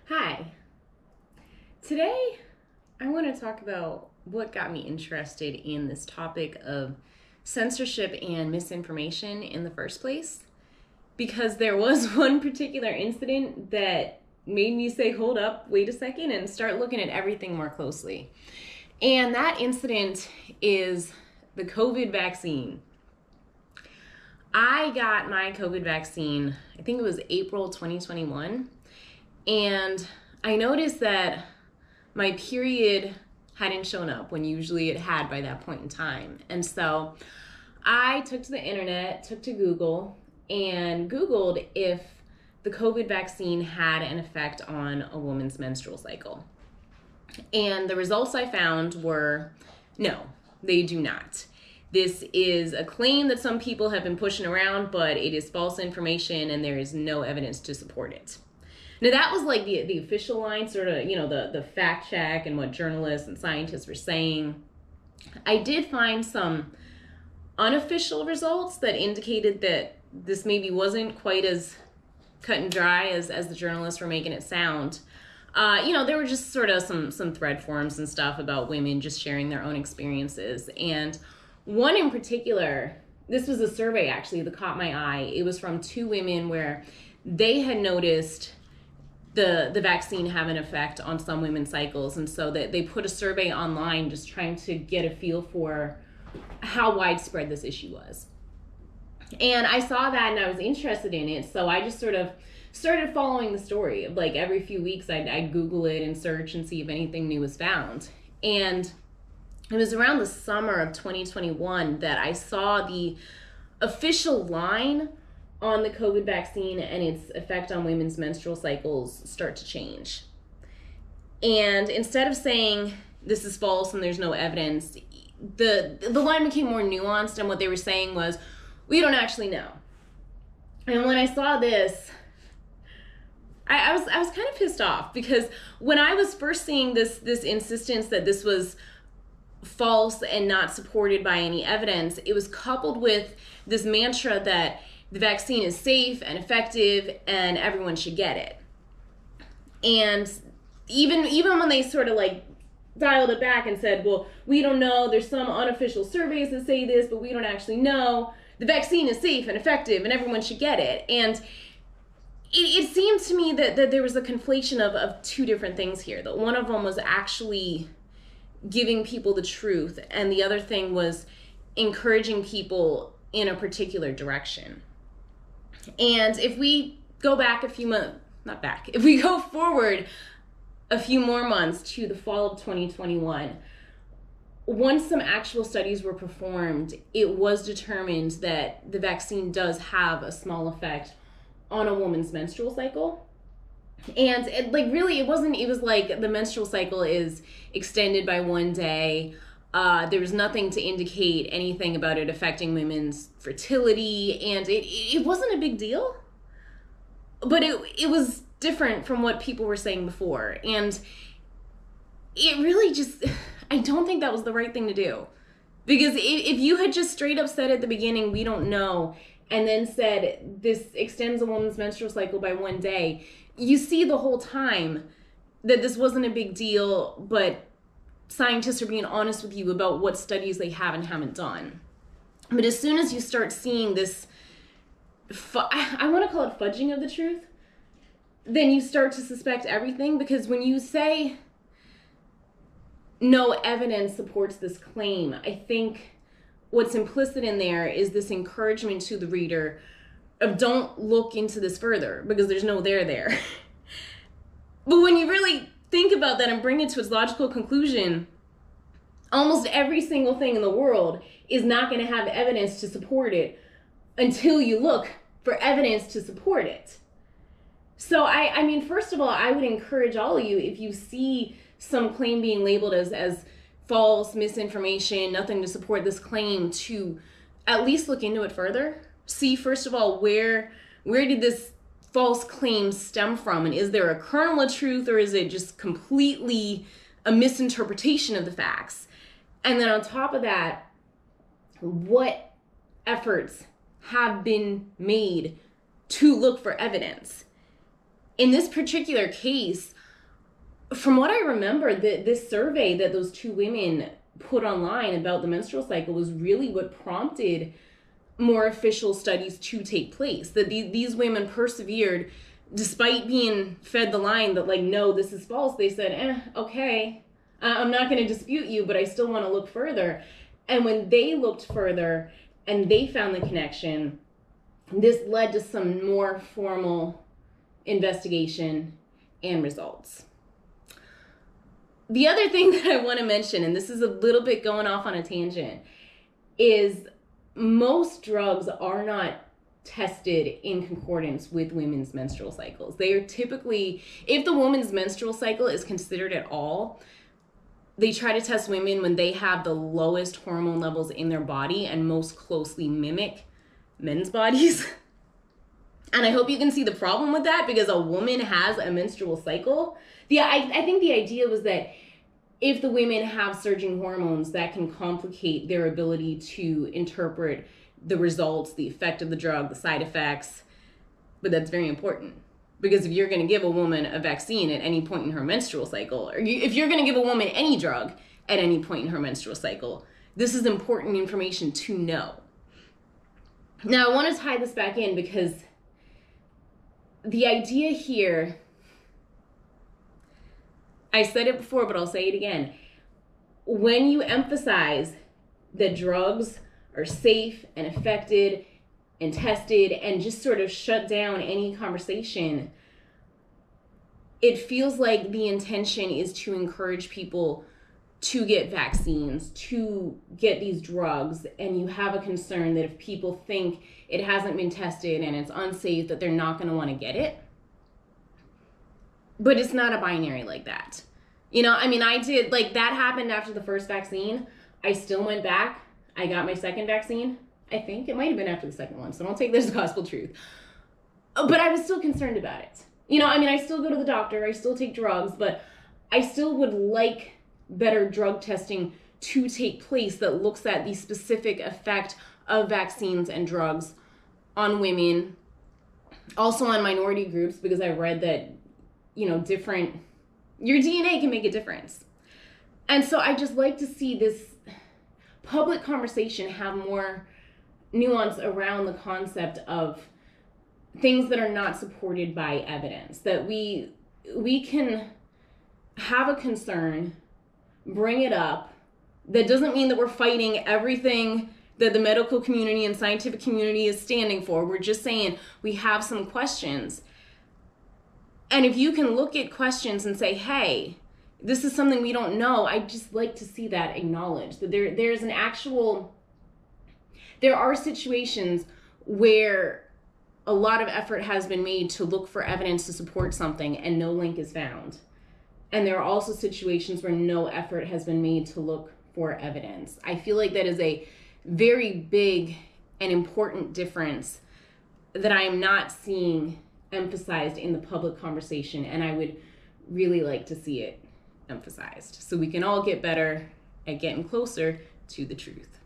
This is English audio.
Hi. Today, I want to talk about what got me interested in this topic of censorship and misinformation in the first place. Because there was one particular incident that made me say, hold up, wait a second, and start looking at everything more closely. And that incident is the COVID vaccine. I got my COVID vaccine, I think it was April 2021. And I noticed that my period hadn't shown up when usually it had by that point in time. And so I took to the internet, took to Google, and Googled if the COVID vaccine had an effect on a woman's menstrual cycle. And the results I found were no, they do not. This is a claim that some people have been pushing around, but it is false information and there is no evidence to support it. Now that was like the official line, sort of, the fact check and what journalists and scientists were saying. I did find some unofficial results that indicated that this maybe wasn't quite as cut and dry as the journalists were making it sound. There were just sort of some thread forums and stuff about women just sharing their own experiences. And one in particular, this was a survey actually that caught my eye. It was from two women where they had noticed the vaccine have an effect on some women's cycles. And so that they put a survey online just trying to get a feel for how widespread this issue was. And I saw that and I was interested in it. So I just sort of started following the story. Like every few weeks I'd Google it and search and see if anything new was found. And it was around the summer of 2021 that I saw the official line on the COVID vaccine and its effect on women's menstrual cycles start to change. And instead of saying this is false and there's no evidence, the line became more nuanced, and what they were saying was, we don't actually know. And when I saw this, I was kind of pissed off, because when I was first seeing this insistence that this was false and not supported by any evidence, it was coupled with this mantra that the vaccine is safe and effective and everyone should get it. And even when they sort of like dialed it back and said, well, we don't know, there's some unofficial surveys that say this, but we don't actually know, the vaccine is safe and effective and everyone should get it. And it seemed to me that there was a conflation of two different things here. That one of them was actually giving people the truth, and the other thing was encouraging people in a particular direction. And if we go back a few months, not back, if we go forward a few more months to the fall of 2021, once some actual studies were performed, it was determined that the vaccine does have a small effect on a woman's menstrual cycle. And it was like the menstrual cycle is extended by 1 day. There was nothing to indicate anything about it affecting women's fertility, and it wasn't a big deal, but it was different from what people were saying before. And it really just, I don't think that was the right thing to do. Because if you had just straight up said at the beginning, we don't know, and then said this extends a woman's menstrual cycle by 1 day, you see the whole time that this wasn't a big deal, but scientists are being honest with you about what studies they have and haven't done. But as soon as you start seeing this, I want to call it fudging of the truth, then you start to suspect everything. Because when you say no evidence supports this claim, I think what's implicit in there is this encouragement to the reader of don't look into this further because there's no there. But when you really think about that and bring it to its logical conclusion, almost every single thing in the world is not going to have evidence to support it until you look for evidence to support it. So I mean, first of all, I would encourage all of you, if you see some claim being labeled as false, misinformation, nothing to support this claim, to at least look into it further. See, first of all, where did this false claim stem from? And is there a kernel of truth, or is it just completely a misinterpretation of the facts? And then on top of that, what efforts have been made to look for evidence? in this particular case, from what I remember, this survey that those two women put online about the menstrual cycle was really what prompted more official studies to take place. That these women persevered despite being fed the line that, like, no, this is false. They said, okay, I'm not going to dispute you, but I still want to look further. And when they looked further and they found the connection, this led to some more formal investigation and results. The other thing that I want to mention, and this is a little bit going off on a tangent, is most drugs are not tested in concordance with women's menstrual cycles. They are typically, if the woman's menstrual cycle is considered at all, they try to test women when they have the lowest hormone levels in their body and most closely mimic men's bodies. And I hope you can see the problem with that, because a woman has a menstrual cycle. I think the idea was that if the women have surging hormones, that can complicate their ability to interpret the results, the effect of the drug, the side effects. But that's very important, because if you're going to give a woman a vaccine at any point in her menstrual cycle, or if you're going to give a woman any drug at any point in her menstrual cycle, this is important information to know. Now, I want to tie this back in, because the idea here, I said it before, but I'll say it again. When you emphasize that drugs are safe and effective and tested, and just sort of shut down any conversation, it feels like the intention is to encourage people to get vaccines, to get these drugs, and you have a concern that if people think it hasn't been tested and it's unsafe, that they're not going to want to get it. But it's not a binary like that. I did, like, that happened after the first vaccine. I still went back. I got my second vaccine. I think it might have been after the second one, so don't take this as gospel truth. But I was still concerned about it. I still go to the doctor, I still take drugs, but I still would like better drug testing to take place that looks at the specific effect of vaccines and drugs on women, also on minority groups, because I read that, your DNA can make a difference. And so I just like to see this public conversation have more nuance around the concept of things that are not supported by evidence, that we can have a concern, bring it up. That doesn't mean that we're fighting everything that the medical community and scientific community is standing for. We're just saying we have some questions. And if you can look at questions and say, hey, this is something we don't know, I'd just like to see that acknowledged. That there are situations where a lot of effort has been made to look for evidence to support something and no link is found. And there are also situations where no effort has been made to look for evidence. I feel like that is a very big and important difference that I am not seeing emphasized in the public conversation, and I would really like to see it emphasized so we can all get better at getting closer to the truth.